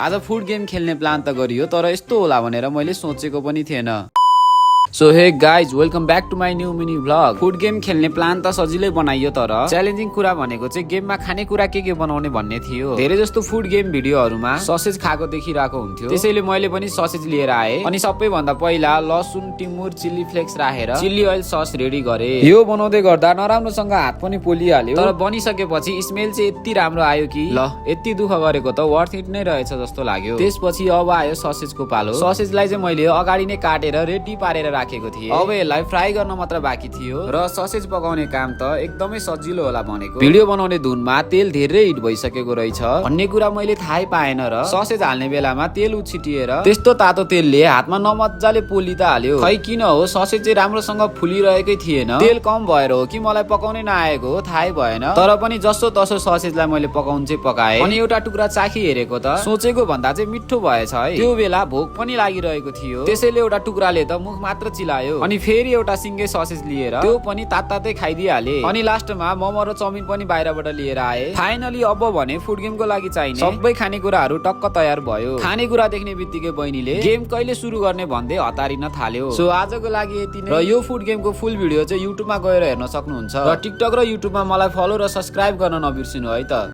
आज food game खेल्ने plan त गरियो तर यस्तो होला भनेर मैले सोचेको पनि थिएन। So hey guys, welcome back to my new mini vlog. Food game खेल्ने प्लान त सजिलै बनाइयो तर च्यालेन्जिङ कुरा भनेको चाहिँ गेममा खानेकुरा के बनाउने भन्ने थियो। धेरै जस्तो फुड गेम भिडियोहरुमा ससेज खाएको देखिरहेको हुन्थ्यो, त्यसैले मैले पनि ससेज लिएर आए। अनि सबैभन्दा पहिला लसुन, टिमुर, चिल्ली फ्लेक्स राखेर चिल्ली ऑयल सस रेडी गरे। यो बनाउँदै गर्दा नराम्रोसँग हात पनि पोलिहाल्यो, तर बनिसकेपछि स्मेल चाहिँ यति राम्रो आयो कि ल यति दुःख गरेको त वर्थ इट नै रहेछ जस्तो लाग्यो। त्यसपछि अब आयो ससेजको पालो। ससेजलाई चाहिँ मैले अगाडि नै काटेर रेडी पारेर राखेको थिए। अब यसलाई फ्राई गर्न मात्र बाँकी थियो र ससेज पकाउने काम त एकदमै सजिलो होला भनेको भिडियो बनाउने धुनमा तेल धेरै हिट भइसकेको रहेछ भन्ने कुरा मैले थाहै पाएन र ससेज हाल्ने बेलामा तेल उछिटिएर त्यस्तो तातो तेलले हातमा नमजाले पोली त हाल्यो। खै किन हो ससेज चाहिँ राम्रोसँग फुलिरहेकै थिएन। तेल कम भएर हो कि मलाई पकाउनै नआएको हो थाहै भएन, तर पनि जसो तसो ससेजलाई मैले पकाउन चाहिँ पकाए। अनि एउटा टुक्रा चाखी हेरेको त सोचेको भन्दा चाहिँ मिठो भएछ है। त्यो बेला भोक पनि लागिरहेको थियो, त्यसैले एउटा टुक्राले त मुख मात्र चिलायो। अनि फेरि एउटा सिङ्गै ससेज लिएर त्यो पनि तातै खाइदिइहाले। अनि लास्टमा मोमो र चाउमिन पनि बाहिरबाट लिएर आए। फाइनली अब भने फुड गेमको लागि चाहिने सबै खानेकुराहरू टक्क तयार भयो। खानेकुरा देख्ने बित्तिकै बहिनीले गेम कहिले सुरु गर्ने भन्दै हतारिन थाल्यो। सो आजको लागि यति नै। र यो फुड गेमको फुल भिडियो चाहिँ युट्युबमा गएर हेर्न सक्नुहुन्छ र टिकटक र युट्युबमा मलाई फलो र सब्स्क्राइब गर्न नबिर्सिनु है त।